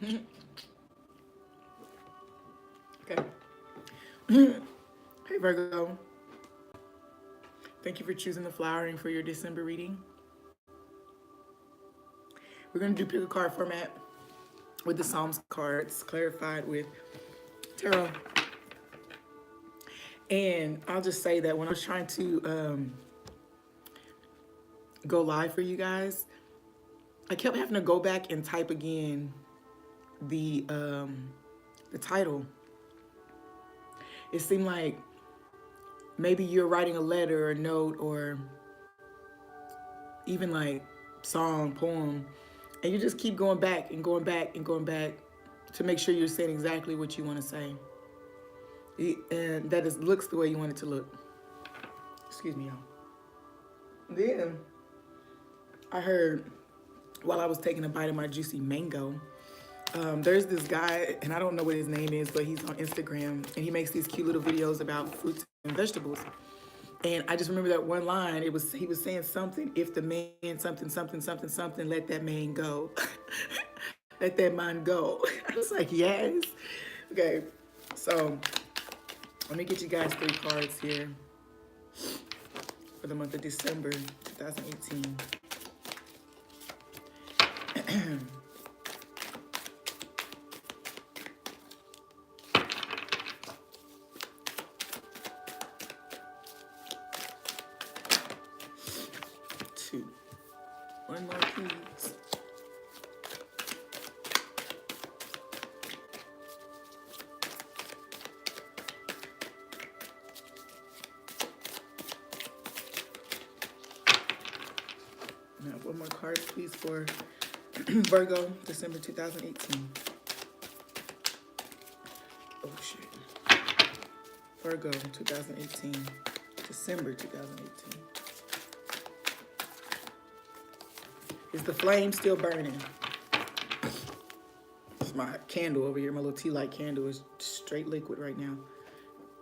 Okay. Hey Virgo, thank you for choosing the flowering for your December reading. We're going to do pick a card format with the Psalms cards clarified with tarot. And I'll just say that when I was trying to go live for you guys, I kept having to go back and type again the title. It seemed like maybe you're writing a letter or a note or even like song, poem, and you just keep going back and going back and going back to make sure you're saying exactly what you want to say. And that looks the way you want it to look. Excuse me, y'all. Then I heard while I was taking a bite of my juicy mango, there's this guy, and I don't know what his name is, but he's on Instagram, and he makes these cute little videos about fruits and vegetables. And I just remember that one line. He was saying something. If the man something something something something, let that man go. Let that man go. I was like, yes. Okay, so let me get you guys 3 cards here for the month of December 2018. Two. One more, please. Now, one more card, please, for Virgo, December 2018. Oh, shit. Virgo, 2018. December 2018. Is the flame still burning? It's my candle over here. My little tea light candle is straight liquid right now.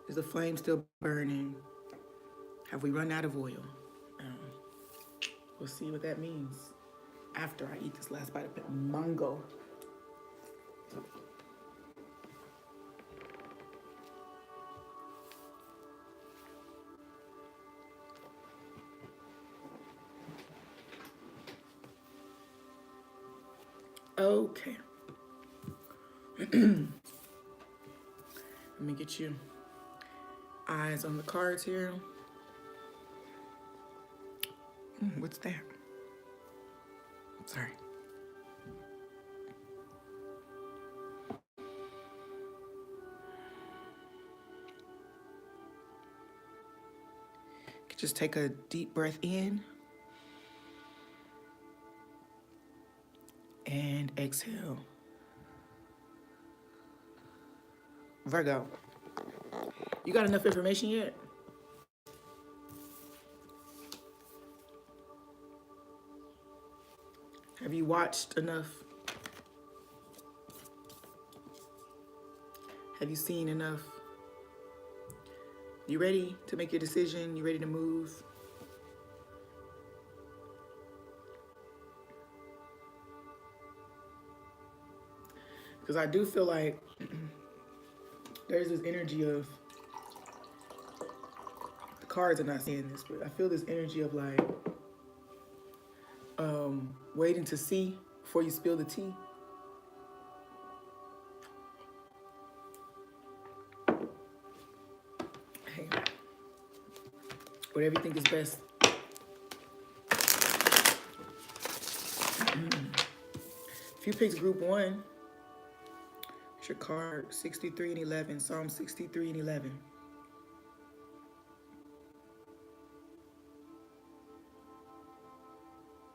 Is the flame still burning? Have we run out of oil? We'll see what that means after I eat this last bite of mango. Okay. Let me get you eyes on the cards here. What's that? Sorry. Just take a deep breath in and exhale. Virgo, you got enough information yet? Have you watched enough? Have you seen enough? You ready to make your decision? You ready to move? Because I do feel like there's this energy of, the cards are not saying this, but I feel this energy of like waiting to see before you spill the tea. Hey, whatever you think is best. If you picked group 1, it's your card 63 and 11, Psalm 63 and 11.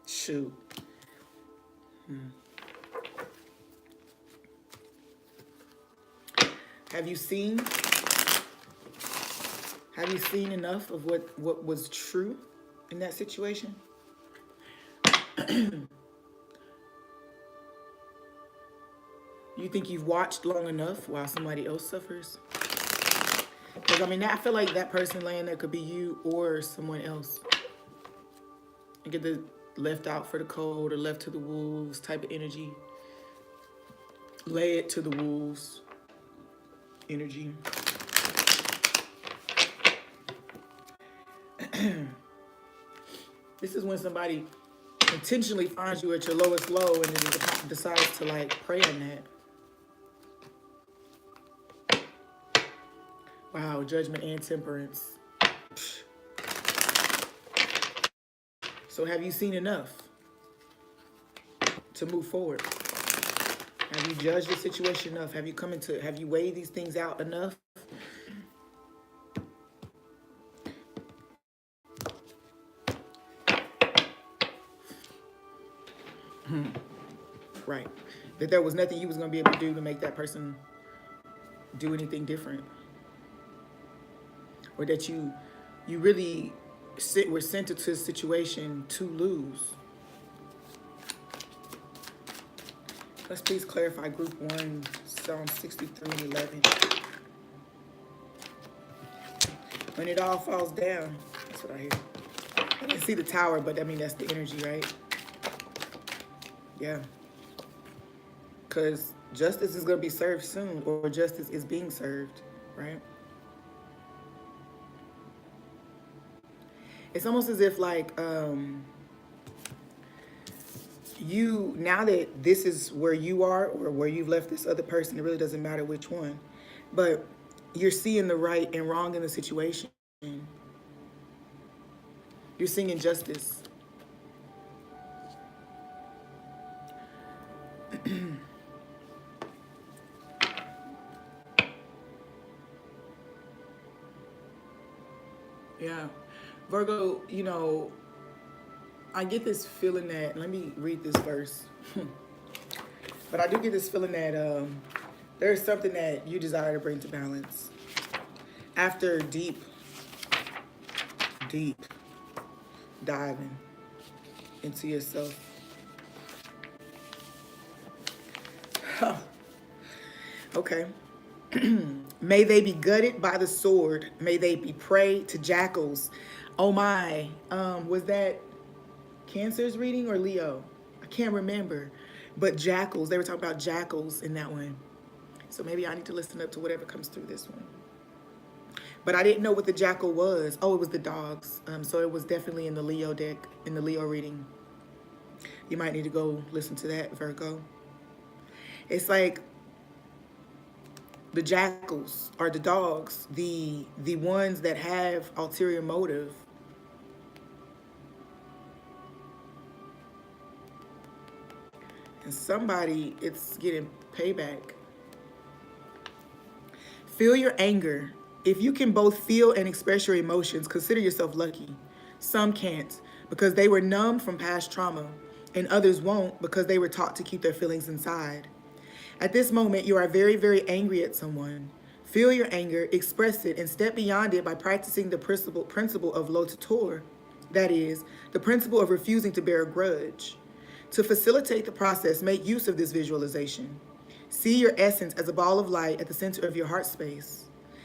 Shoot. Have you seen enough of what was true in that situation? You think you've watched long enough while somebody else suffers? Because I mean, I feel like that person laying there could be you or someone else. And get the left out for the cold or left to the wolves type of energy. Lay it to the wolves energy. This is when somebody intentionally finds you at your lowest low and then decides to like prey on that. Wow, judgment and temperance. So have you seen enough to move forward? Have you judged the situation enough? Have you weighed these things out enough? Right. That there was nothing you was going to be able to do to make that person do anything different. Or that you really were sent into a situation to lose. Let's please clarify group 1, Psalm 63:11. When it all falls down, that's what I hear. I can see the tower, but I mean, that's the energy, right? Yeah. Because justice is going to be served soon, or justice is being served, right? It's almost as if like you, now that this is where you are or where you've left this other person, it really doesn't matter which one, but you're seeing the right and wrong in the situation. You're seeing injustice. Yeah. Virgo, you know, I get this feeling that, let me read this verse. But I do get this feeling that there's something that you desire to bring to balance. After deep diving into yourself. Okay. May they be gutted by the sword. May they be prey to jackals. Oh my. Was that Cancer's reading or Leo? I can't remember. But jackals. They were talking about jackals in that one. So maybe I need to listen up to whatever comes through this one. But I didn't know what the jackal was. Oh, it was the dogs. So it was definitely in the Leo deck, in the Leo reading. You might need to go listen to that, Virgo. It's like the jackals are the dogs, the ones that have ulterior motive. And somebody, it's getting payback. Feel your anger. If you can both feel and express your emotions, consider yourself lucky. Some can't because they were numbed from past trauma, and others won't because they were taught to keep their feelings inside. At this moment, you are very, very angry at someone. Feel your anger, express it, and step beyond it by practicing the principle of lotator, that is, the principle of refusing to bear a grudge. To facilitate the process, make use of this visualization. See your essence as a ball of light at the center of your heart space.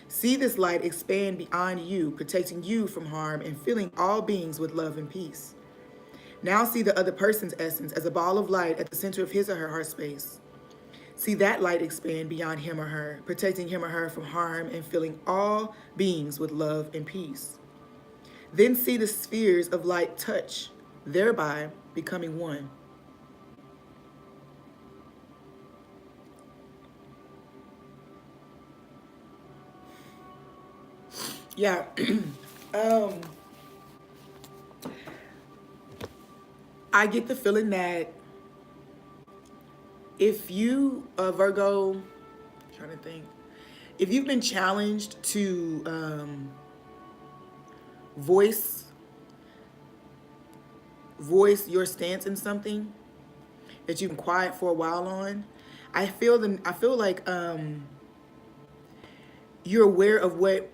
See this light expand beyond you, protecting you from harm and filling all beings with love and peace. Now see the other person's essence as a ball of light at the center of his or her heart space. See that light expand beyond him or her, protecting him or her from harm and filling all beings with love and peace. Then see the spheres of light touch, thereby becoming one. Yeah. I get the feeling that if you, Virgo, trying to think, if you've been challenged to voice your stance in something that you've been quiet for a while on, I feel like you're aware of what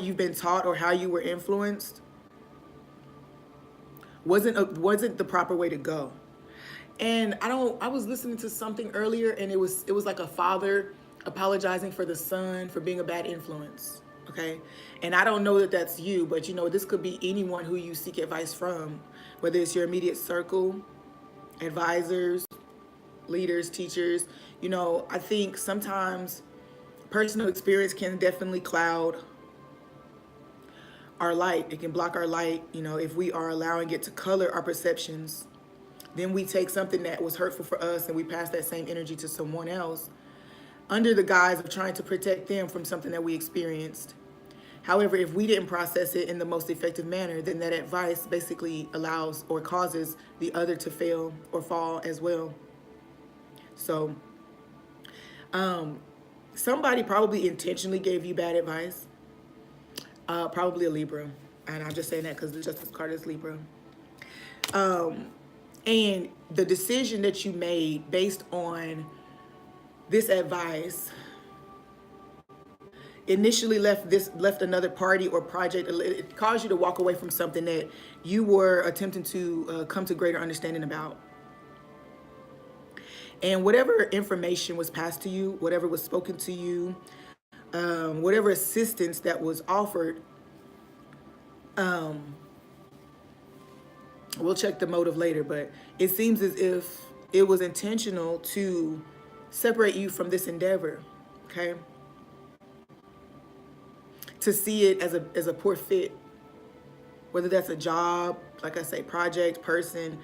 you've been taught or how you were influenced wasn't the proper way to go. And I was listening to something earlier, and it was like a father apologizing for the son for being a bad influence. Okay. And I don't know that that's you, but you know, this could be anyone who you seek advice from, whether it's your immediate circle, advisors, leaders, teachers. You know, I think sometimes personal experience can definitely cloud our light. It can block our light, you know, if we are allowing it to color our perceptions. Then we take something that was hurtful for us and we pass that same energy to someone else under the guise of trying to protect them from something that we experienced. However, if we didn't process it in the most effective manner, then that advice basically allows or causes the other to fail or fall as well. So, somebody probably intentionally gave you bad advice. Probably a Libra. And I'm just saying that because the Justice card is Libra. And the decision that you made based on this advice initially left another party or project. It caused you to walk away from something that you were attempting to come to greater understanding about. And whatever information was passed to you, whatever was spoken to you, whatever assistance that was offered, we'll check the motive later, but it seems as if it was intentional to separate you from this endeavor, okay? To see it as a poor fit, whether that's a job, like I say, project, person,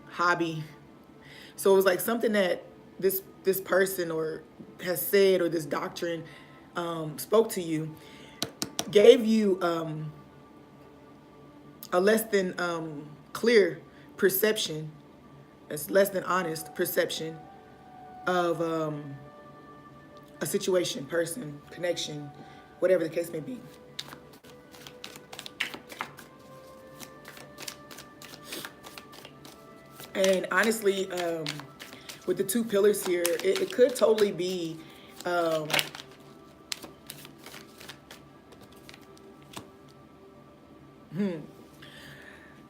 hobby. So it was like something that this person or has said, or this doctrine spoke to you, gave you a less than clear perception, it's less than honest perception of a situation, person, connection, whatever the case may be. And honestly, with the two pillars here, it could totally be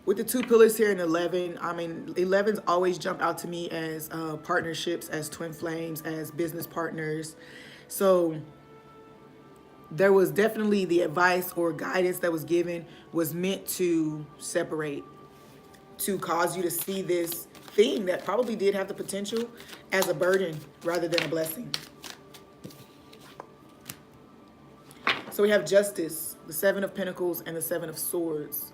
with the two pillars here in 11, I mean, 11s always jump out to me as partnerships, as twin flames, as business partners. So there was definitely the advice or guidance that was given was meant to separate, to cause you to see this thing that probably did have the potential as a burden rather than a blessing. So we have Justice, the Seven of Pentacles, and the Seven of Swords.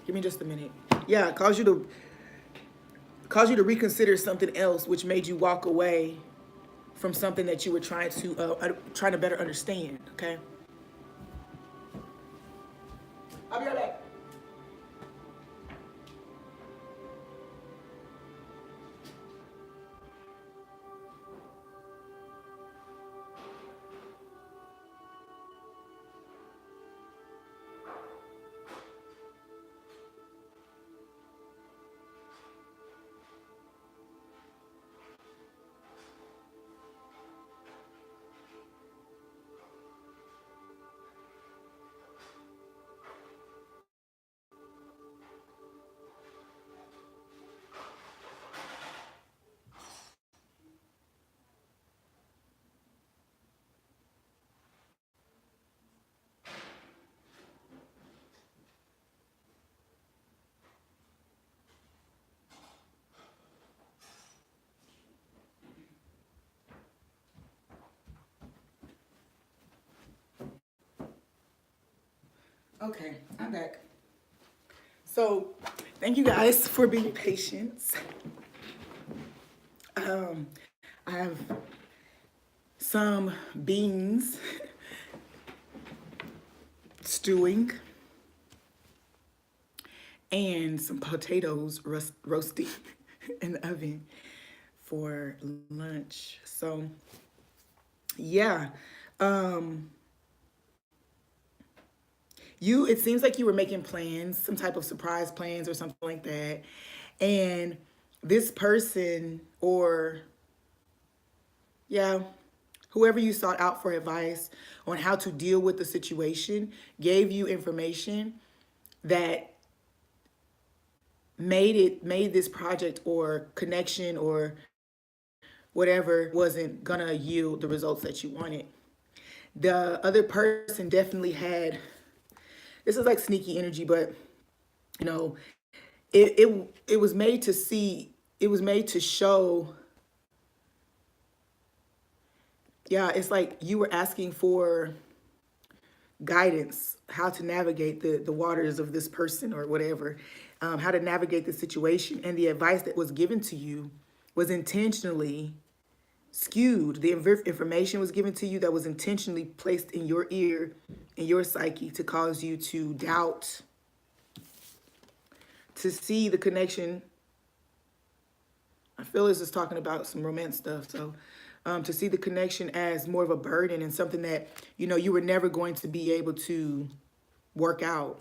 Give me just a minute. Yeah, cause you to reconsider something else, which made you walk away from something that you were trying to better understand. Okay. I'll be right back. Okay, I'm back. So, thank you guys for being patient. I have some beans stewing and some potatoes roasting in the oven for lunch. So, yeah. It seems like you were making plans, some type of surprise plans or something like that. And this person or, yeah, whoever you sought out for advice on how to deal with the situation gave you information that made this project or connection or whatever wasn't gonna yield the results that you wanted. The other person definitely had, this is like sneaky energy, but you know, it was made to see, it was made to show. Yeah, it's like you were asking for guidance, how to navigate the waters of this person or whatever, how to navigate the situation. And the advice that was given to you was intentionally skewed. The information was given to you that was intentionally placed in your ear, in your psyche, to cause you to doubt, to see the connection. I feel this is talking about some romance stuff. So to see the connection as more of a burden and something that, you know, you were never going to be able to work out.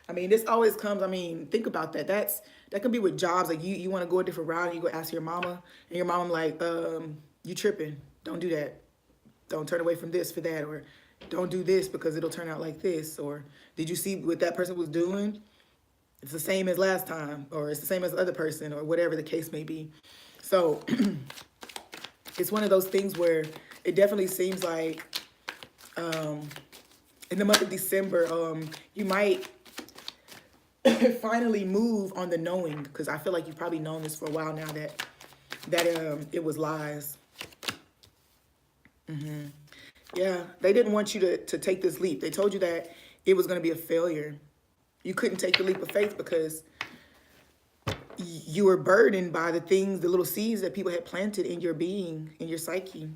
I mean, this always comes, I mean, think about that. That can be with jobs. Like you want to go a different route and you go ask your mama and your mom like, you tripping. Don't do that. Don't turn away from this for that. Or don't do this because it'll turn out like this. Or did you see what that person was doing? It's the same as last time, or it's the same as the other person, or whatever the case may be. So it's one of those things where it definitely seems like in the month of December, you might finally move on the knowing, because I feel like you've probably known this for a while now that it was lies. Yeah, they didn't want you to take this leap. They told you that it was going to be a failure. You couldn't take the leap of faith because you were burdened by the things, the little seeds that people had planted in your being, in your psyche.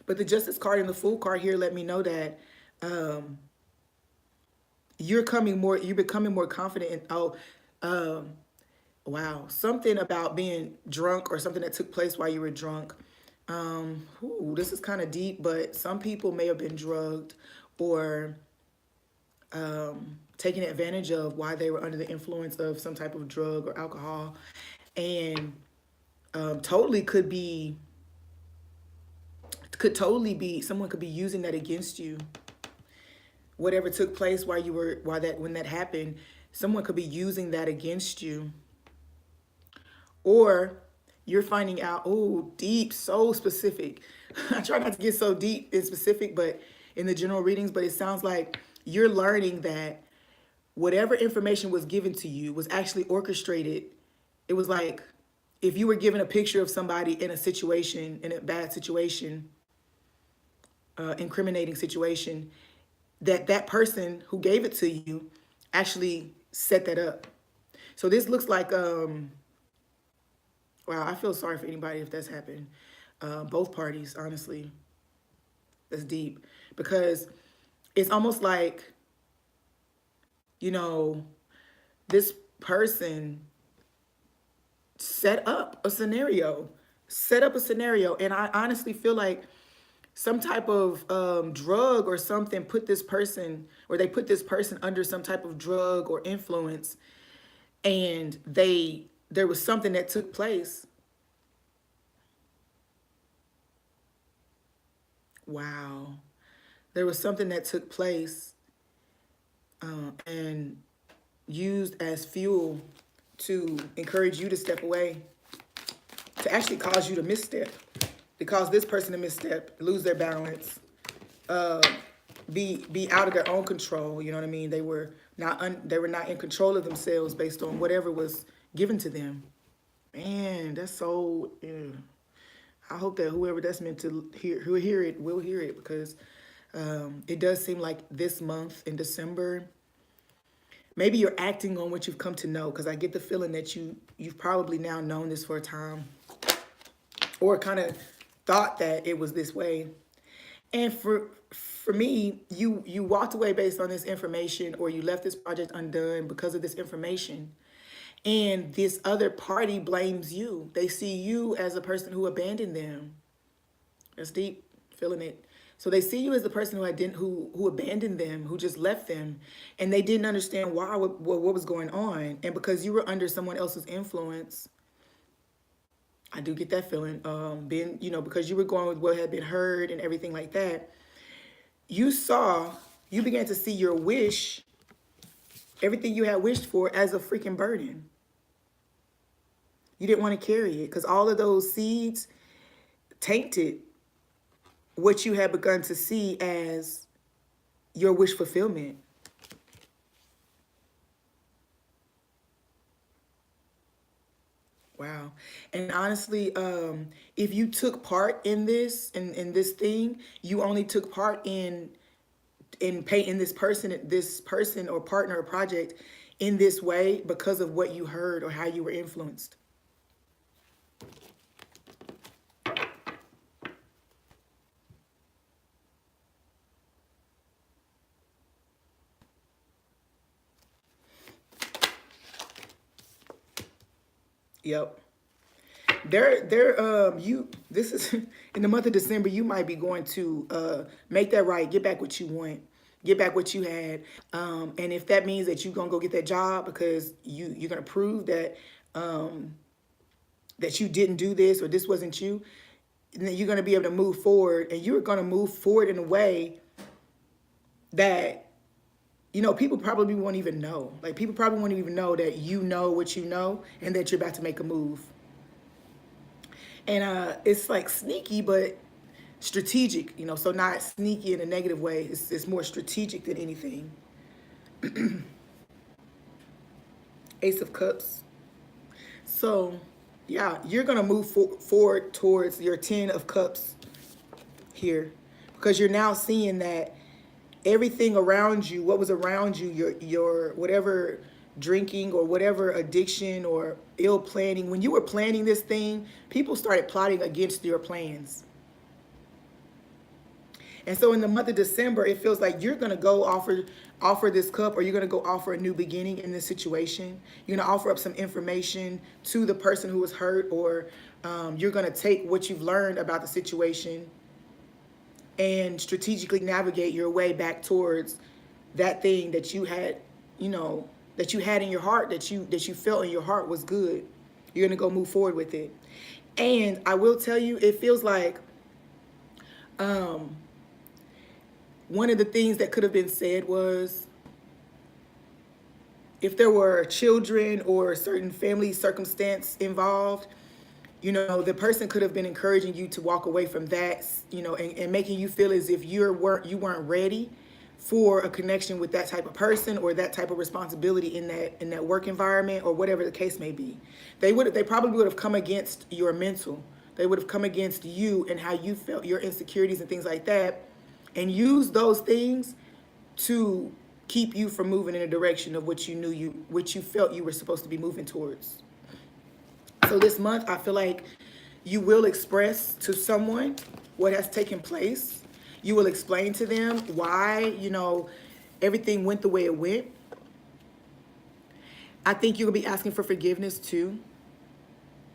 But the Justice card and the Fool card here let me know that you're becoming more confident in, wow, something about being drunk or something that took place while you were drunk. This is kind of deep, but some people may have been drugged or taken advantage of while they were under the influence of some type of drug or alcohol, and totally could totally be someone could be using that against you. Whatever took place when that happened, someone could be using that against you. Or you're finding out, oh, deep, so specific. I try not to get so deep and specific, but in the general readings, but it sounds like you're learning that whatever information was given to you was actually orchestrated. It was like if you were given a picture of somebody in a situation, in a bad situation, incriminating situation, that person who gave it to you actually set that up. So this looks like, wow, I feel sorry for anybody if that's happened. Both parties, honestly. That's deep. Because it's almost like, you know, this person set up a scenario. And I honestly feel like some type of drug or something put this person, or they put this person under some type of drug or influence, and there was something that took place. Wow. There was something that took place and used as fuel to encourage you to step away, to actually cause you to misstep, to cause this person to misstep, lose their balance, be out of their own control. You know what I mean? They were not in control of themselves based on whatever was given to them. Man, that's so. Yeah. I hope that whoever that's meant to hear it will hear it, because it does seem like this month in December, maybe you're acting on what you've come to know, because I get the feeling that you've probably now known this for a time, or kind of thought that it was this way. And for me, you walked away based on this information, or you left this project undone because of this information. And this other party blames you. They see you as a person who abandoned them. That's deep, feeling it. So they see you as the person who abandoned them, who just left them, and they didn't understand why, what was going on. And because you were under someone else's influence, I do get that feeling, because you were going with what had been heard and everything like that, you began to see your wish, everything you had wished for, as a freaking burden. You didn't want to carry it, because all of those seeds tainted what you had begun to see as your wish fulfillment. Wow. And honestly, if you took part in this, in this thing, you only took part in painting this person or partner or project in this way because of what you heard or how you were influenced. Yep. You, this is in the month of December, you might be going to make that right, get back what you want, get back what you had. And if that means that you're gonna go get that job because you're gonna prove that that you didn't do this or this wasn't you, and then you're gonna be able to move forward, and you're gonna move forward in a way that, you know, people probably won't even know. Like, people probably won't even know that you know what you know and that you're about to make a move. And it's like sneaky, but strategic, you know, so not sneaky in a negative way. It's more strategic than anything. Ace of Cups. So, yeah, you're going to move forward towards your 10 of Cups here, because you're now seeing that everything around you, what was around you, your whatever drinking or whatever addiction or ill planning, when you were planning this thing, people started plotting against your plans. And so in the month of December, it feels like you're going to go offer this cup, or you're going to go offer a new beginning in this situation. You're going to offer up some information to the person who was hurt, or you're going to take what you've learned about the situation and strategically navigate your way back towards that thing that you had, you know, that you had in your heart, that you felt in your heart was good. You're going to go move forward with it. And I will tell you, it feels like one of the things that could have been said was, if there were children or a certain family circumstance involved, you know, the person could have been encouraging you to walk away from that, you know, and making you feel as if you weren't ready for a connection with that type of person or that type of responsibility in that work environment, or whatever the case may be. They probably would have come against your mental. They would have come against you and how you felt, your insecurities and things like that, and use those things to keep you from moving in a direction of what you felt you were supposed to be moving towards. So this month, I feel like you will express to someone what has taken place. You will explain to them why, you know, everything went the way it went. I think you'll be asking for forgiveness too.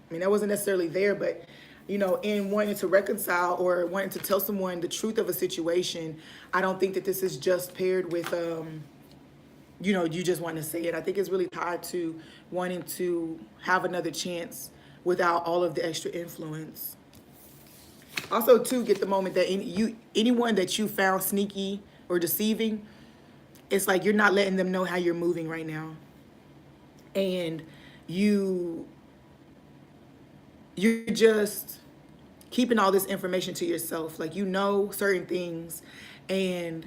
I mean, that wasn't necessarily there, but, you know, in wanting to reconcile or wanting to tell someone the truth of a situation, I don't think that this is just paired with, you know, you just want to say it. I think it's really tied to wanting to have another chance without all of the extra influence. Also, too, get the moment that anyone that you found sneaky or deceiving, it's like you're not letting them know how you're moving right now. And you're just keeping all this information to yourself. Like, you know certain things, and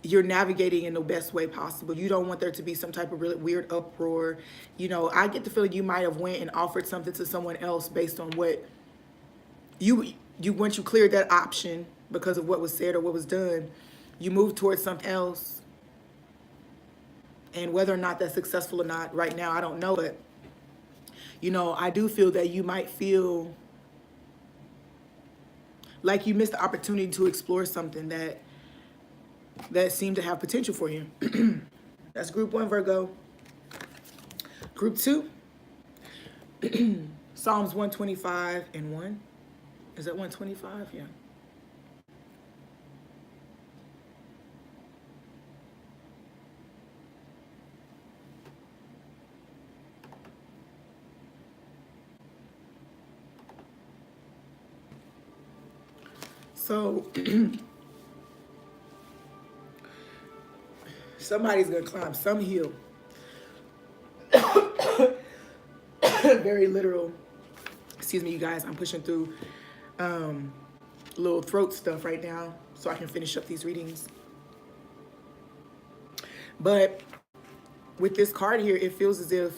you're navigating in the best way possible. You don't want there to be some type of really weird uproar. You know, I get the feeling you might have went and offered something to someone else based on what once you cleared that option because of what was said or what was done, you moved towards something else. And whether or not that's successful or not right now, I don't know. But, you know, I do feel that you might feel like you missed the opportunity to explore something that seemed to have potential for you. That's group 1, Virgo. Group 2, Psalms 125 and 1. Is that 125? Yeah. So somebody's gonna climb some hill. Very literal Excuse me, you guys, I'm pushing through little throat stuff right now so I can finish up these readings. But with this card here, it feels as if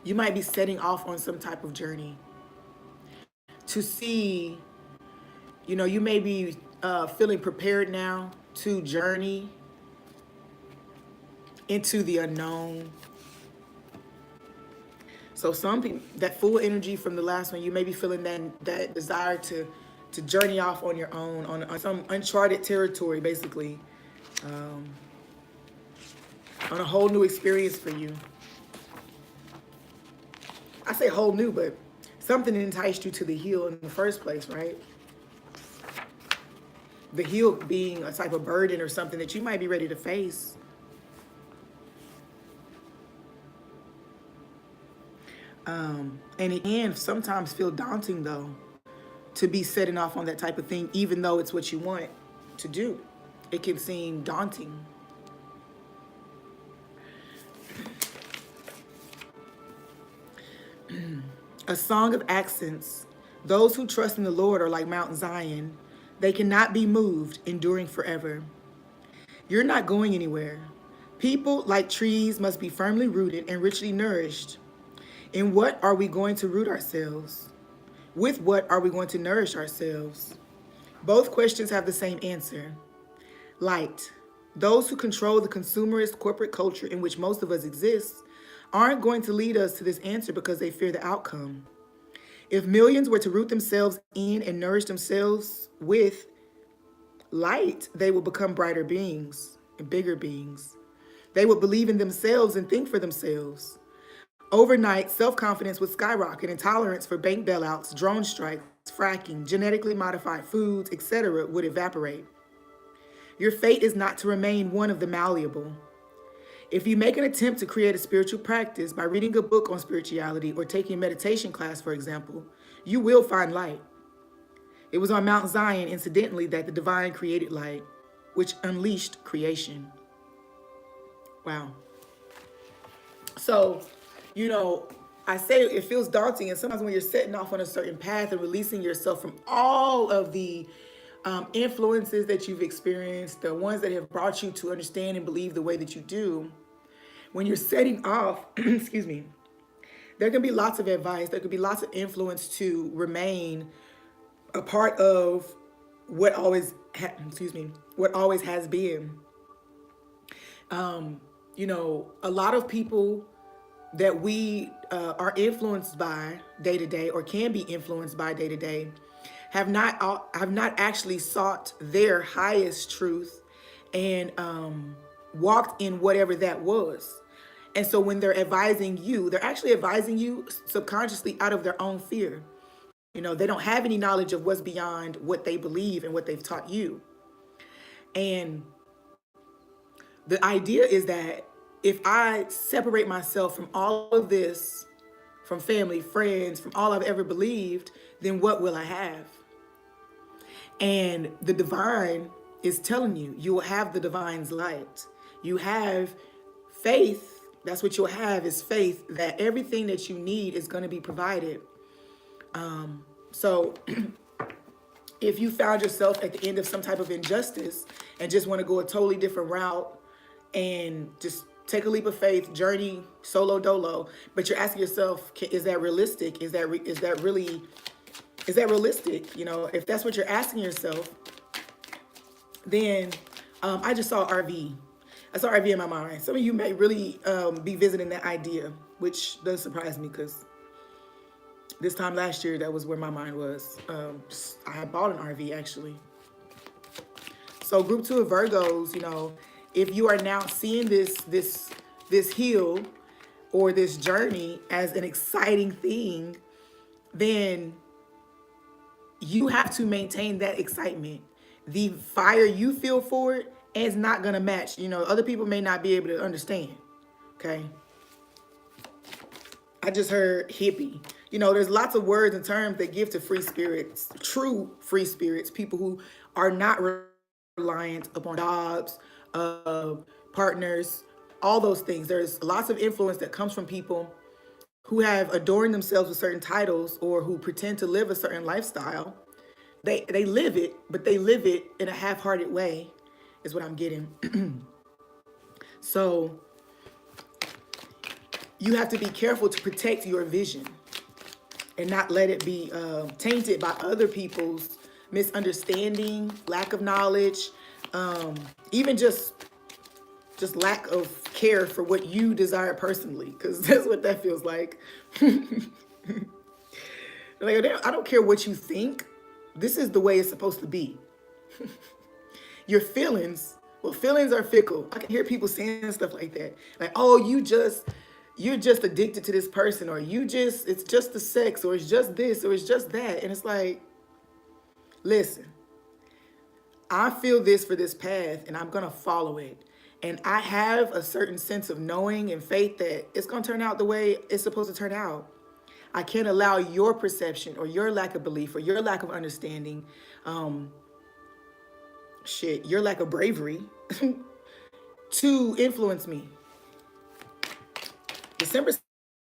you might be setting off on some type of journey to see, you know, you may be feeling prepared now to journey into the unknown. So some people, that full energy from the last one, you may be feeling that desire to journey off on your own, on some uncharted territory, basically, on a whole new experience for you. I say whole new, but something enticed you to the heel in the first place, right? The heel being a type of burden or something that you might be ready to face. And it can sometimes feel daunting, though, to be setting off on that type of thing, even though it's what you want to do. It can seem daunting. A song of accents. Those who trust in the Lord are like Mount Zion. They cannot be moved, enduring forever. You're not going anywhere. People, like trees, must be firmly rooted and richly nourished. In what are we going to root ourselves? With what are we going to nourish ourselves? Both questions have the same answer. Light. Those who control the consumerist corporate culture in which most of us exist aren't going to lead us to this answer because they fear the outcome. If millions were to root themselves in and nourish themselves with light, they will become brighter beings and bigger beings. They would believe in themselves and think for themselves. Overnight, self-confidence would skyrocket and tolerance for bank bailouts, drone strikes, fracking, genetically modified foods, etc. would evaporate. Your fate is not to remain one of the malleable. If you make an attempt to create a spiritual practice by reading a book on spirituality or taking a meditation class, for example, you will find light. It was on Mount Zion, incidentally, that the divine created light, which unleashed creation. Wow. So, you know, I say it feels daunting, and sometimes when you're setting off on a certain path and releasing yourself from all of the influences that you've experienced, the ones that have brought you to understand and believe the way that you do, when you're setting off, excuse me, there can be lots of advice, there could be lots of influence to remain a part of what always, what always has been. You know, a lot of people that we are influenced by day to day, or can be influenced by day to day, have not actually sought their highest truth and walked in whatever that was. And so when they're advising you, they're actually advising you subconsciously out of their own fear. You know, they don't have any knowledge of what's beyond what they believe and what they've taught you. And the idea is that if I separate myself from all of this, from family, friends, from all I've ever believed, then what will I have? And the divine is telling you, you will have the divine's light. You have faith. That's what you'll have, is faith that everything that you need is going to be provided. So if you found yourself at the end of some type of injustice and just want to go a totally different route and just take a leap of faith, journey solo dolo, but you're asking yourself, is that realistic? Is that realistic? You know, if that's what you're asking yourself, then I just saw RV. I saw RV in my mind. Some of you may really be visiting that idea, which does surprise me because this time last year, that was where my mind was. I had bought an RV, actually. So group 2 of Virgos, you know, if you are now seeing this heal or this journey as an exciting thing, then you have to maintain that excitement. The fire you feel for it is not going to match. You know, other people may not be able to understand. Okay. I just heard hippie. You know, there's lots of words and terms that give to free spirits, true free spirits, people who are not reliant upon jobs, partners, all those things. There's lots of influence that comes from people who have adorned themselves with certain titles or who pretend to live a certain lifestyle. They live it, but they live it in a half-hearted way, is what I'm getting. So you have to be careful to protect your vision and not let it be tainted by other people's misunderstanding, lack of knowledge, even just lack of care for what you desire personally, because that's what that feels like. Like, I don't care what you think. This is the way it's supposed to be. Your feelings, well, feelings are fickle. I can hear people saying stuff like that. Like, oh, you're just addicted to this person, or it's just the sex, or it's just this, or it's just that. And it's like, listen, I feel this for this path and I'm going to follow it. And I have a certain sense of knowing and faith that it's going to turn out the way it's supposed to turn out. I can't allow your perception or your lack of belief or your lack of understanding, your lack of bravery to influence me. December is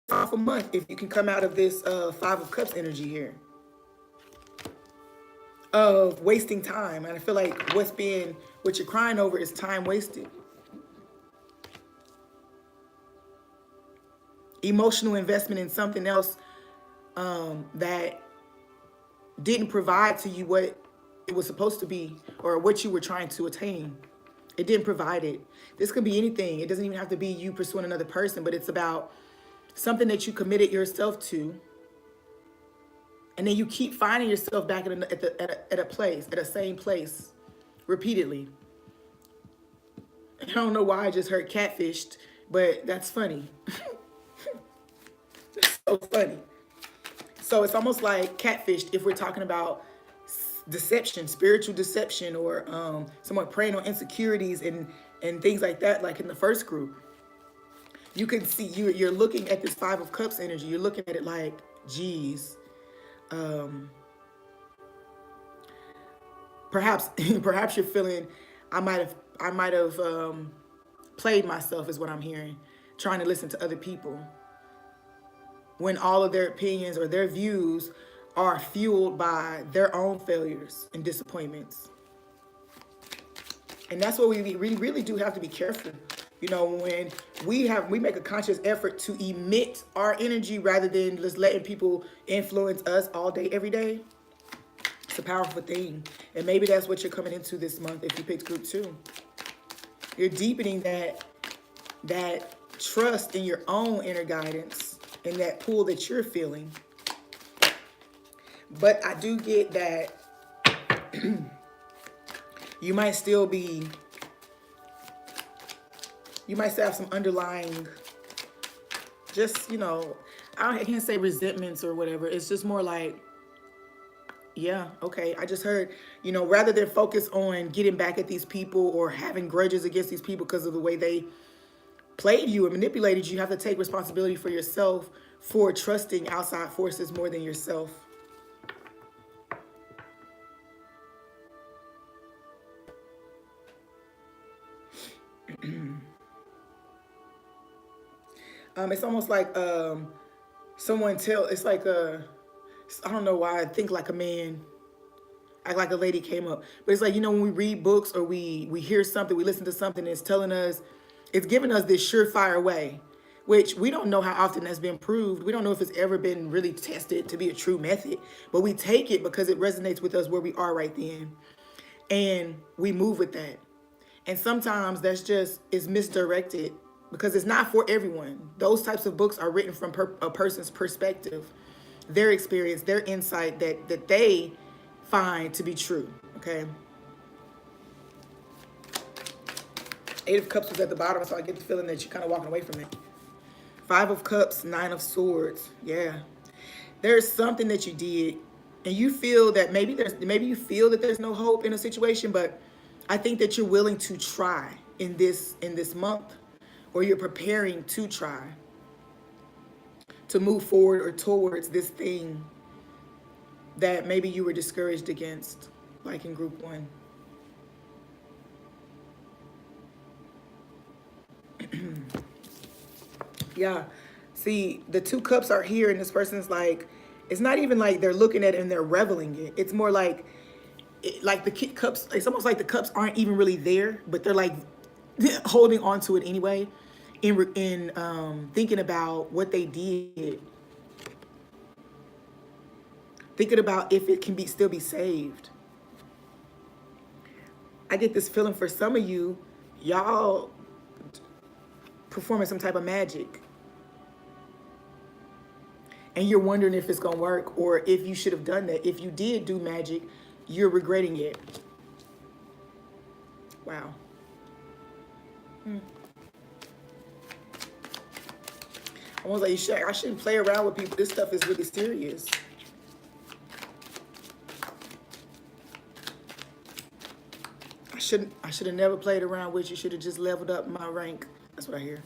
a powerful month if you can come out of this Five of Cups energy here of wasting time. And I feel like what you're crying over is time wasted. Emotional investment in something else that didn't provide to you what it was supposed to be or what you were trying to attain. It didn't provide it. This could be anything. It doesn't even have to be you pursuing another person, but it's about something that you committed yourself to. And then you keep finding yourself back at a same place, repeatedly. I don't know why I just heard catfished, but that's funny. It's so funny. So it's almost like catfished if we're talking about deception, spiritual deception, or someone preying on insecurities and things like that, like in the first group. You can see you're looking at this Five of Cups energy. You're looking at it like, geez. Perhaps you're feeling I might have played myself, is what I'm hearing, trying to listen to other people when all of their opinions or their views are fueled by their own failures and disappointments. And that's what we really do have to be careful. You know, when we make a conscious effort to emit our energy rather than just letting people influence us all day, every day. It's a powerful thing. And maybe that's what you're coming into this month if you picked group 2. You're deepening that trust in your own inner guidance and that pull that you're feeling. But I do get that you might still have some underlying, just, I can't say resentments or whatever. It's just more like, yeah, okay, I just heard, rather than focus on getting back at these people or having grudges against these people because of the way they played you and manipulated you, you have to take responsibility for yourself for trusting outside forces more than yourself. It's almost like it's like I don't know why I think like a man, act like a lady came up. But it's like, when we read books or we hear something, we listen to something, and it's giving us this surefire way, which we don't know how often that's been proved. We don't know if it's ever been really tested to be a true method, but we take it because it resonates with us where we are right then. And we move with that. And sometimes it's misdirected because it's not for everyone. Those types of books are written from a person's perspective, their experience, their insight that they find to be true, okay? Eight of Cups was at the bottom, so I get the feeling that you're kind of walking away from it. Five of Cups, Nine of Swords, yeah. There's something that you did, and you feel that maybe you feel that there's no hope in a situation, but I think that you're willing to try in this month, or you're preparing to try to move forward or towards this thing that maybe you were discouraged against, like in group 1. Yeah, See, the two cups are here, and this person's like, it's not even like they're looking at it and they're reveling it. It's more like, like the cups, it's almost like the cups aren't even really there, but they're like holding on to it anyway, in thinking about what they did, thinking about if it can be still be saved. I get this feeling for some of you, y'all performing some type of magic. And you're wondering if it's going to work or if you should have done that. If you did do magic, you're regretting it. Wow. Almost like I shouldn't play around with people. This stuff is really serious. I should have never played around with you. Should have just leveled up my rank. That's what I hear.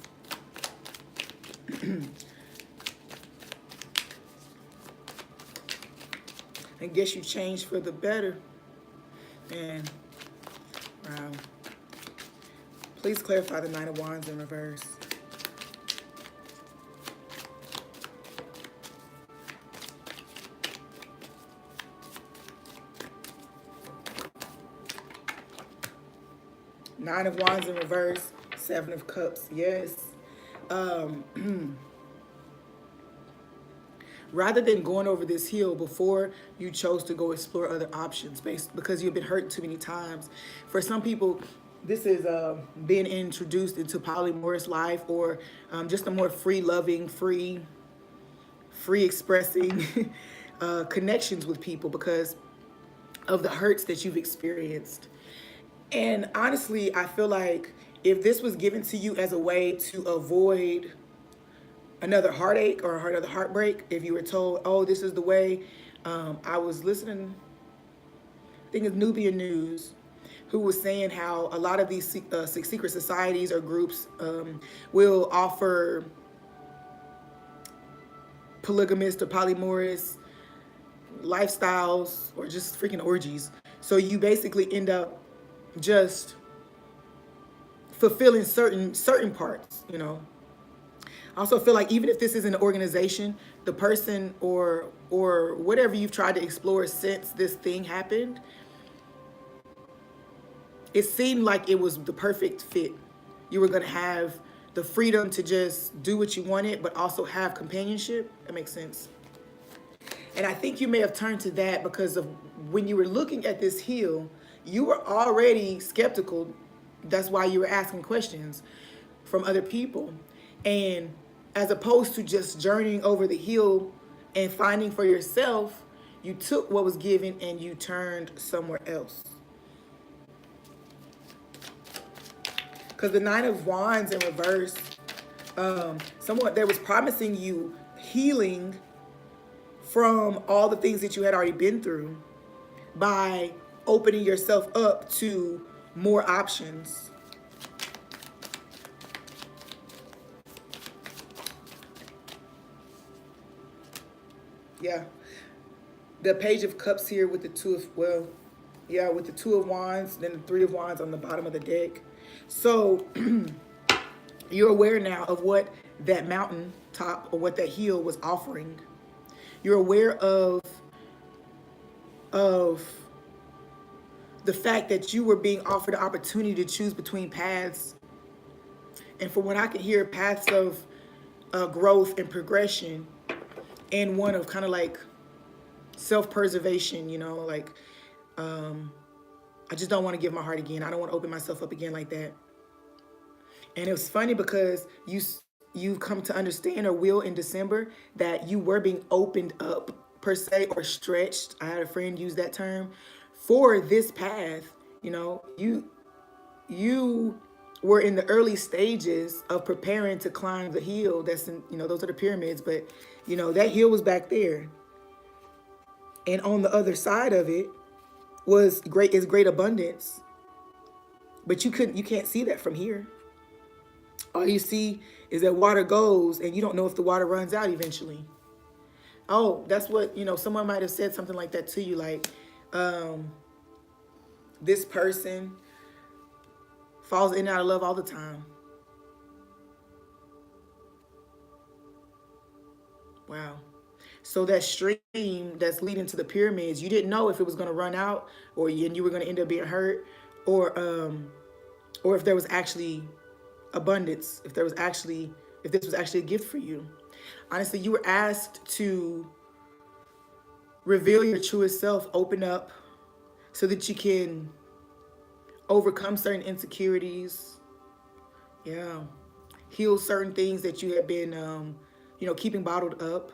I guess you changed for the better. And wow. Please clarify the Nine of Wands in reverse. Nine of Wands in reverse, Seven of Cups, yes. Rather than going over this hill before you chose to go explore other options because you've been hurt too many times. For some people, this is being introduced into polyamorous life or just a more free-loving, free expressing connections with people because of the hurts that you've experienced. And honestly, I feel like if this was given to you as a way to avoid another heartache or another heartbreak, if you were told, oh, this is the way, I was listening, I think it's Nubian News, who was saying how a lot of these secret societies or groups will offer polygamist or polyamorous lifestyles or just freaking orgies. So you basically end up just fulfilling certain parts, you know. I also feel like even if this is an organization, the person or whatever you've tried to explore since this thing happened, it seemed like it was the perfect fit. You were going to have the freedom to just do what you wanted, but also have companionship. That makes sense. And I think you may have turned to that because of when you were looking at this hill, you were already skeptical. That's why you were asking questions from other people. And as opposed to just journeying over the hill and finding for yourself, you took what was given and you turned somewhere else. Because the Nine of Wands in reverse, someone that was promising you healing from all the things that you had already been through by opening yourself up to more options. Yeah. The Page of Cups here with the with the Two of Wands, then the Three of Wands on the bottom of the deck. So you're aware now of what that mountain top or what that hill was offering. You're aware of the fact that you were being offered the opportunity to choose between paths. And from what I can hear, paths of growth and progression, and one of kind of like self-preservation, you know, like I just don't want to give my heart again. I don't want to open myself up again like that. And it was funny because you've come to understand or will in December that you were being opened up per se or stretched. I had a friend use that term for this path. You know, you were in the early stages of preparing to climb the hill. That's in, you know, those are the pyramids, but you know, that hill was back there. And on the other side of it is great abundance. But you can't see that from here. All you see is that water goes and you don't know if the water runs out eventually. Oh, that's what, you know, someone might have said something like that to you, like, this person falls in and out of love all the time. Wow. So that stream that's leading to the pyramids, you didn't know if it was going to run out, or you were going to end up being hurt, or if there was actually abundance, if this was actually a gift for you. Honestly, you were asked to reveal your truest self, open up, so that you can overcome certain insecurities. Yeah. Heal certain things that you have been, keeping bottled up.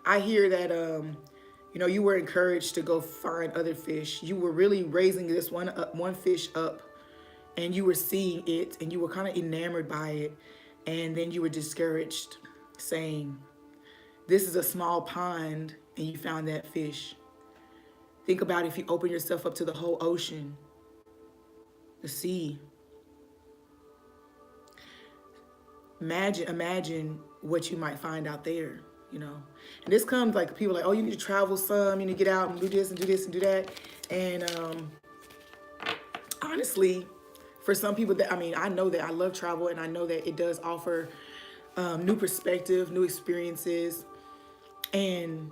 I hear that, you were encouraged to go find other fish. You were really raising this one fish up, and you were seeing it, and you were kind of enamored by it, and then you were discouraged, saying, "This is a small pond, and you found that fish." Think about if you open yourself up to the whole ocean, the sea. Imagine what you might find out there. And this comes like people like, oh, you need to travel some, you need to get out and do this and do this and do that. And honestly, for some people I know that I love travel, and I know that it does offer new perspective, new experiences. And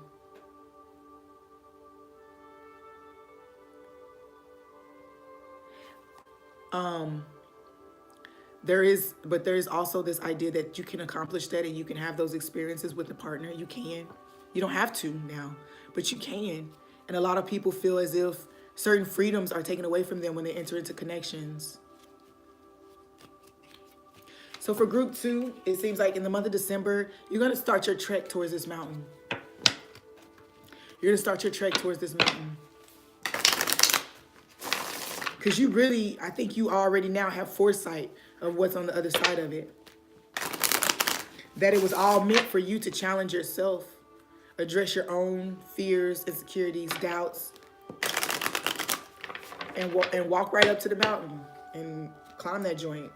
there is also this idea that you can accomplish that, and you can have those experiences with a partner. You can. You don't have to now, but you can. And a lot of people feel as if certain freedoms are taken away from them when they enter into connections. So for group 2, it seems like in the month of December, you're going to start your trek towards this mountain. You're going to start your trek towards this mountain. Because I think you already now have foresight of what's on the other side of it. That it was all meant for you to challenge yourself, address your own fears, insecurities, doubts, and walk right up to the mountain and climb that joint.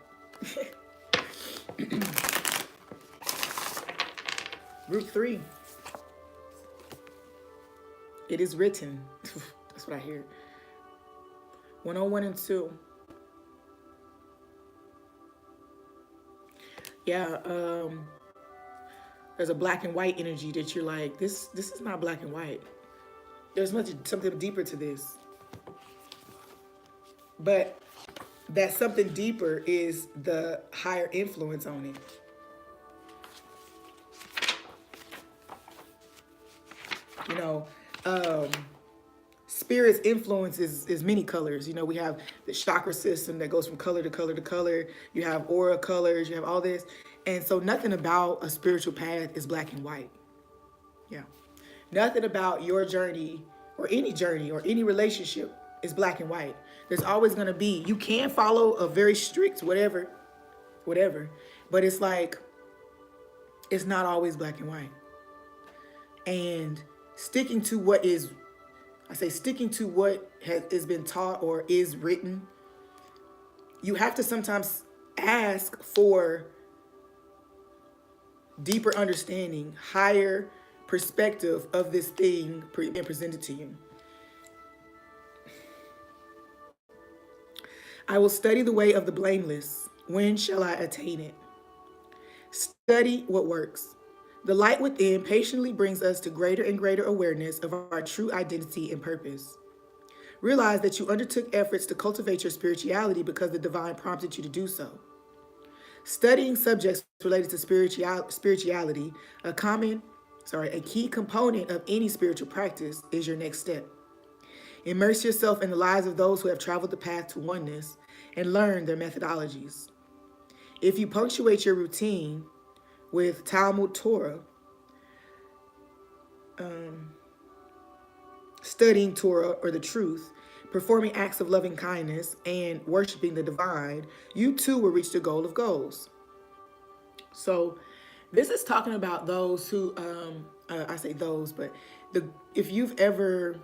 Group 3. It is written. That's what I hear. 101 and 2. Yeah, there's a black and white energy that you're like, this is not black and white. There's something deeper to this. But that something deeper is the higher influence on it. Spirit's influence is many colors. We have the chakra system that goes from color to color to color. You have aura colors. You have all this. And so nothing about a spiritual path is black and white. Yeah. Nothing about your journey or any relationship is black and white. There's always going to be, you can follow a very strict whatever. But it's like, it's not always black and white. And sticking to what has been taught or is written, you have to sometimes ask for deeper understanding, higher perspective of this thing being presented to you. I will study the way of the blameless. When shall I attain it? Study what works. The light within patiently brings us to greater and greater awareness of our true identity and purpose. Realize that you undertook efforts to cultivate your spirituality because the divine prompted you to do so. Studying subjects related to spirituality, a key component of any spiritual practice, is your next step. Immerse yourself in the lives of those who have traveled the path to oneness and learn their methodologies. If you punctuate your routine with Talmud Torah, studying Torah or the truth, performing acts of loving kindness, and worshiping the divine, you too will reach the goal of goals. So this is talking about those who, I say those, but if you've ever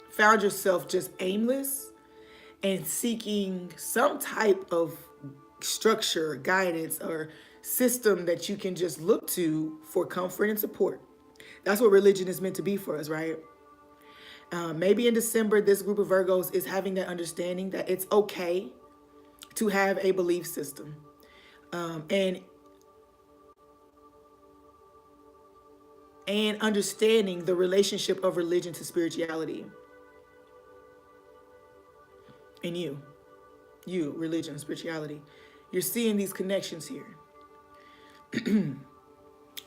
found yourself just aimless and seeking some type of structure, guidance, or system that you can just look to for comfort and support. That's what religion is meant to be for us, right? Maybe in December, this group of Virgos is having that understanding that it's okay to have a belief system. And understanding the relationship of religion to spirituality in you, religion, spirituality. You're seeing these connections here.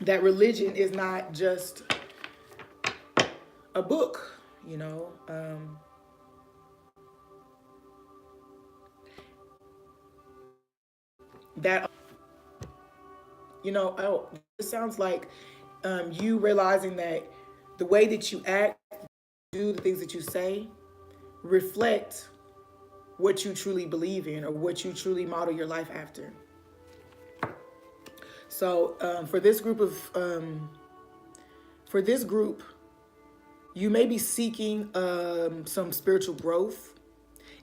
That religion is not just a book, you know. That, you know, oh, it sounds like you realizing that the way that you act, do the things that you say, reflect what you truly believe in or what you truly model your life after. So for this group, you may be seeking some spiritual growth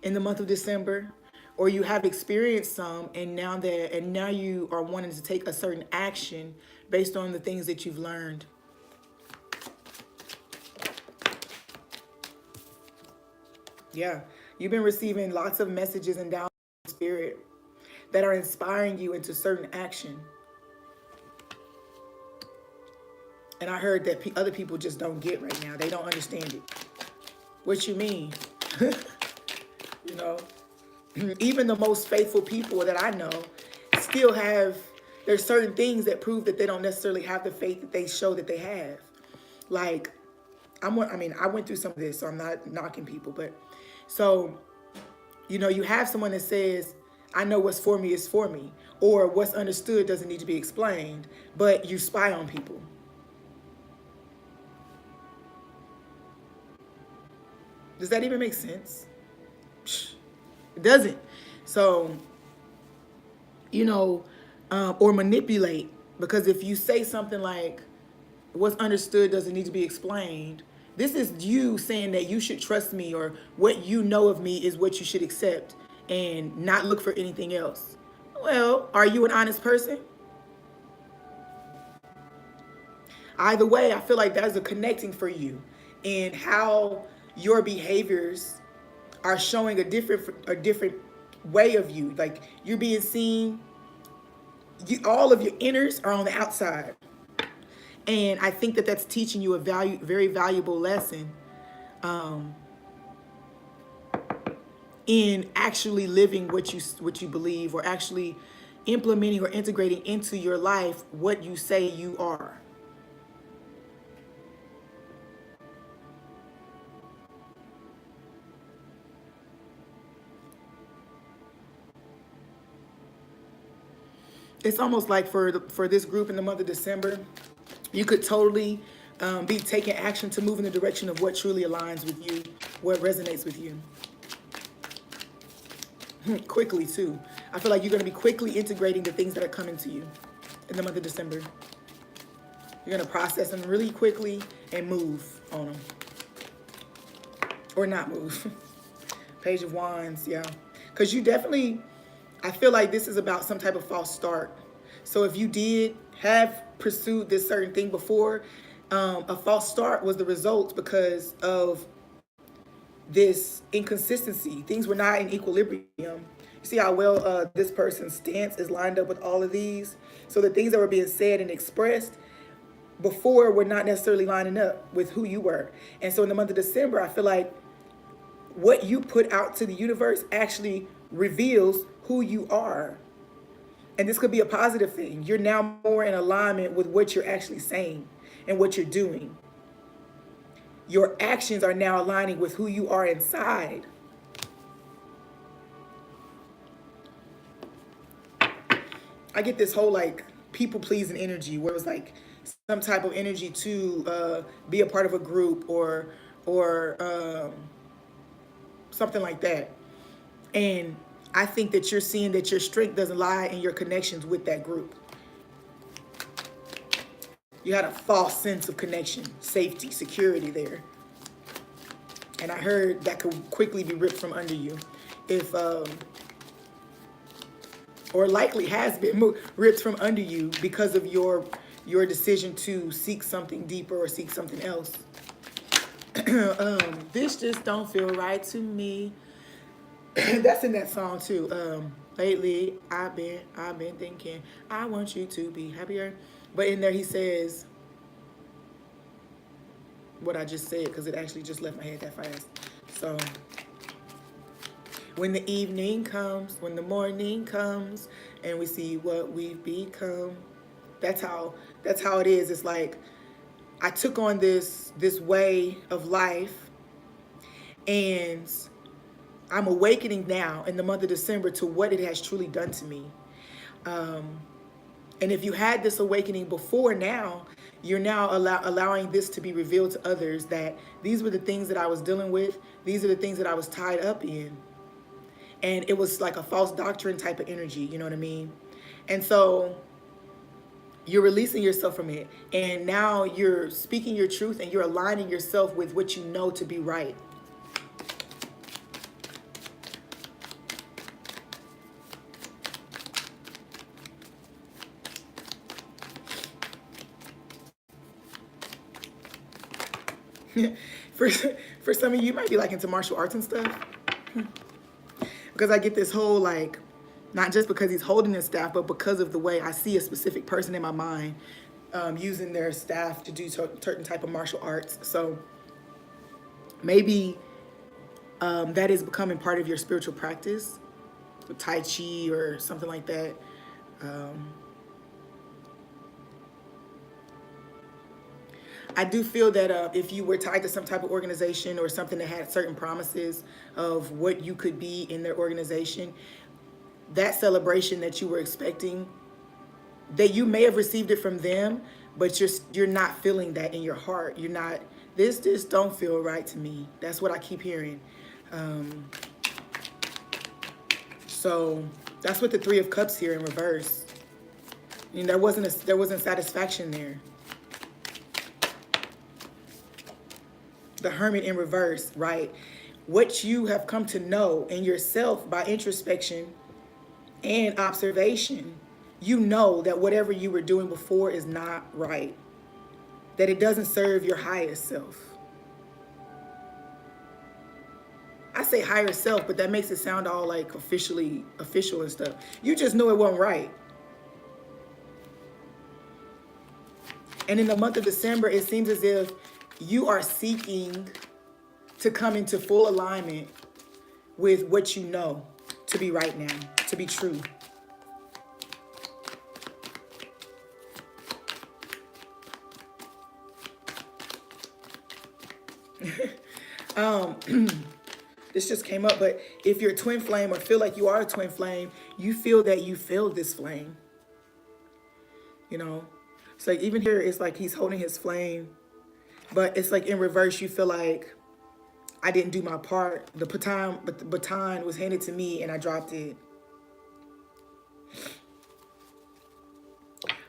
in the month of December, or you have experienced some, and now you are wanting to take a certain action based on the things that you've learned. Yeah, you've been receiving lots of messages and down spirit that are inspiring you into certain action. And I heard that other people just don't get right now. They don't understand it. What you mean? You know, even the most faithful people that I know still have, there's certain things that prove that they don't necessarily have the faith that they show that they have. Like, I went through some of this, so I'm not knocking people, but so, you know, you have someone that says, I know what's for me is for me, or what's understood doesn't need to be explained, but you spy on people. Does that even make sense? It doesn't. So, you know, or manipulate, because if you say something like, what's understood doesn't need to be explained, this is you saying that you should trust me, or what you know of me is what you should accept and not look for anything else. Well, are you an honest person? Either way, I feel like that's a connecting for you in how your behaviors are showing a different way of you. Like, you're being seen, all of your inners are on the outside. And I think that that's teaching you a very valuable lesson in actually living what you believe, or actually implementing or integrating into your life what you say you are. It's almost like for this group in the month of December, you could totally be taking action to move in the direction of what truly aligns with you, what resonates with you. Quickly, too. I feel like you're going to be quickly integrating the things that are coming to you in the month of December. You're going to process them really quickly and move on them. Or not move. Page of Wands, yeah. Because you definitely, I feel like this is about some type of false start. So if you did have pursued this certain thing before, a false start was the result because of this inconsistency. Things were not in equilibrium. You see how well this person's stance is lined up with all of these? So the things that were being said and expressed before were not necessarily lining up with who you were. And so in the month of December, I feel like what you put out to the universe actually reveals who you are. And this could be a positive thing. You're now more in alignment with what you're actually saying and what you're doing. Your actions are now aligning with who you are inside. I get this whole like people pleasing energy where it's like some type of energy to be a part of a group or something like that. And I think that you're seeing that your strength doesn't lie in your connections with that group. You had a false sense of connection, safety, security there. And I heard that could quickly be ripped from under you. If, or likely has been ripped from under you because of your decision to seek something deeper or seek something else. This just don't feel right to me. That's in that song too. Lately I've been thinking I want you to be happier. But in there he says what I just said because it actually just left my head that fast. So when the evening comes, when the morning comes, and we see what we've become. That's how it is. It's like I took on this way of life, and I'm awakening now in the month of December to what it has truly done to me. And if you had this awakening before now, you're now allowing this to be revealed to others that these were the things that I was dealing with. These are the things that I was tied up in. And it was like a false doctrine type of energy, you know what I mean? And so you're releasing yourself from it. And now you're speaking your truth and you're aligning yourself with what you know to be right. for for some of you, you might be like into martial arts and stuff. Because I get this whole like, not just because he's holding his staff, but because of the way I see a specific person in my mind using their staff to do certain type of martial arts. So maybe that is becoming part of your spiritual practice, with Tai Chi or something like that. I do feel that if you were tied to some type of organization or something that had certain promises of what you could be in their organization, that celebration that you were expecting, that you may have received it from them, but you're not feeling that in your heart. You're not. This just don't feel right to me. That's what I keep hearing. So that's what the Three of Cups here in reverse. I mean, there wasn't satisfaction there. The Hermit in reverse, right? What you have come to know in yourself by introspection and observation, you know that whatever you were doing before is not right, that it doesn't serve your highest self. I say higher self, but that makes it sound all like official and stuff. You just knew it wasn't right. And in the month of December, it seems as if you are seeking to come into full alignment with what you know to be right now, to be true. This just came up, but if you're a twin flame or feel like you are a twin flame, you feel that you feel this flame. You know, it's like even here, it's like he's holding his flame, but it's like in reverse, you feel like I didn't do my part. The baton was handed to me and I dropped it.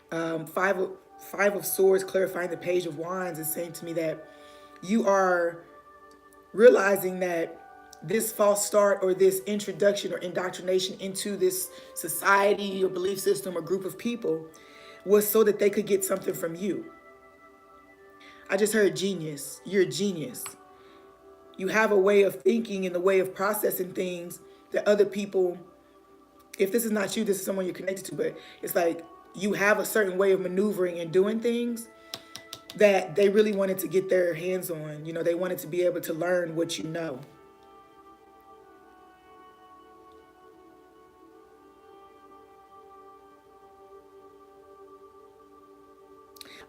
Five of Swords clarifying the Page of Wands is saying to me that you are realizing that this false start or this introduction or indoctrination into this society or belief system or group of people was so that they could get something from you. I just heard genius. You're a genius. You have a way of thinking and the way of processing things that other people, if this is not you, this is someone you're connected to, but it's like you have a certain way of maneuvering and doing things that they really wanted to get their hands on. You know, they wanted to be able to learn what you know.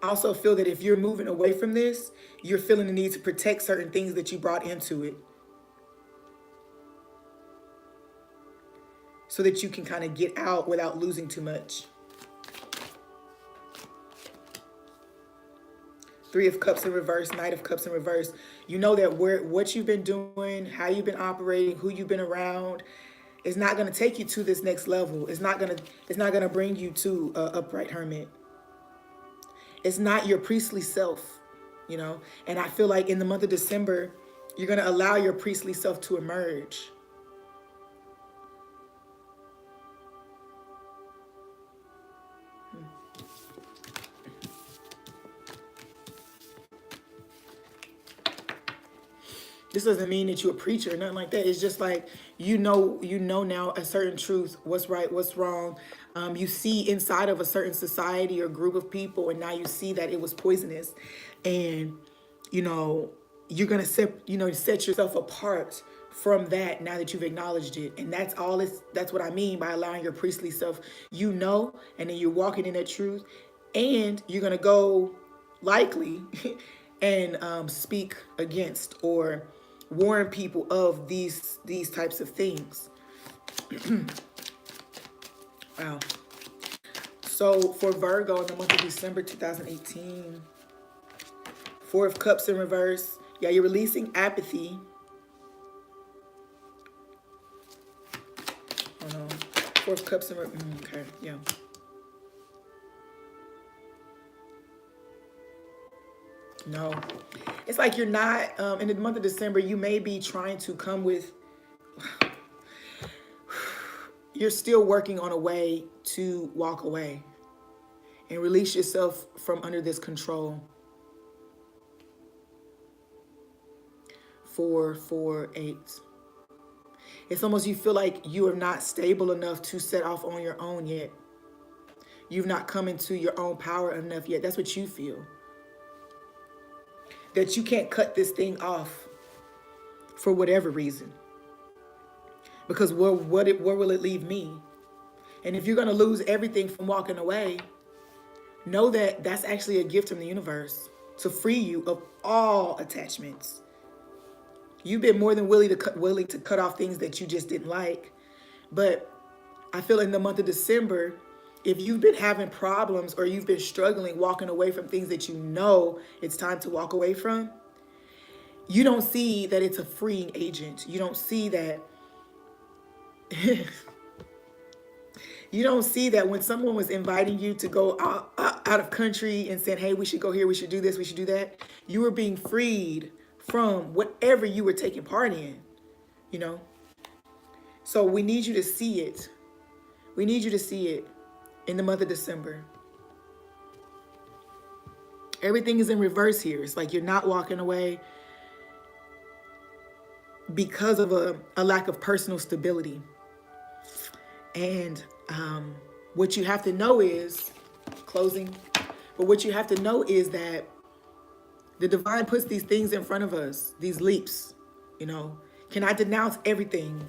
I also feel that if you're moving away from this, you're feeling the need to protect certain things that you brought into it, so that you can kind of get out without losing too much. Three of Cups in reverse, Knight of Cups in reverse. You know that what you've been doing, how you've been operating, who you've been around, is not going to take you to this next level. It's not going to bring you to upright hermit. It's not your priestly self, you know. And I feel like in the month of December, you're going to allow your priestly self to emerge. This doesn't mean that you're a preacher or nothing like that. It's just like, you know now a certain truth, what's right, what's wrong. You see inside of a certain society or group of people, and now you see that it was poisonous. And, you know, you're going to set yourself apart from that now that you've acknowledged it. And that's what I mean by allowing your priestly self, and then you're walking in that truth. And you're going to go likely and speak against or warn people of these types of things. Wow. So for Virgo in the month of December 2018, Four of Cups in reverse. Yeah, you're releasing apathy. Oh no. Four of Cups in reverse. Okay, yeah. No. It's like you're not, in the month of December, you may be trying to come with, you're still working on a way to walk away and release yourself from under this control. 4, 4, 8. It's almost you feel like you are not stable enough to set off on your own yet. You've not come into your own power enough yet. That's what you feel. That you can't cut this thing off for whatever reason. Because where will it leave me? And if you're going to lose everything from walking away, know that that's actually a gift from the universe to free you of all attachments. You've been more than willing to cut off things that you just didn't like. But I feel in the month of December, if you've been having problems or you've been struggling walking away from things that you know it's time to walk away from, you don't see that it's a freeing agent. You don't see that. You don't see that when someone was inviting you to go out of country and said, hey, we should go here, we should do this, we should do that. You were being freed from whatever you were taking part in, you know? So we need you to see it. We need you to see it in the month of December. Everything is in reverse here. It's like you're not walking away because of a lack of personal stability. And what you have to know is, closing, but what you have to know is that the divine puts these things in front of us, these leaps, you know. Can I denounce everything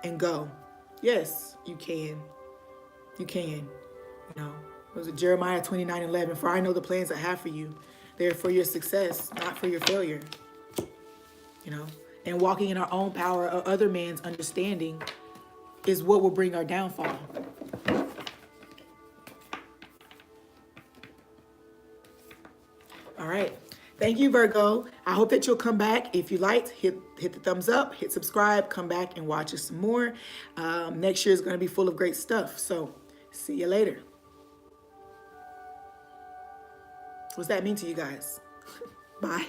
and go? Yes, you can. You can, you know. Was it Jeremiah 29:11? For I know the plans I have for you. They're for your success, not for your failure. You know, and walking in our own power or other man's understanding is what will bring our downfall. All right. Thank you, Virgo. I hope that you'll come back. If you liked, hit the thumbs up, hit subscribe, come back and watch us some more. Next year is going to be full of great stuff. So see you later. What's that mean to you guys? Bye.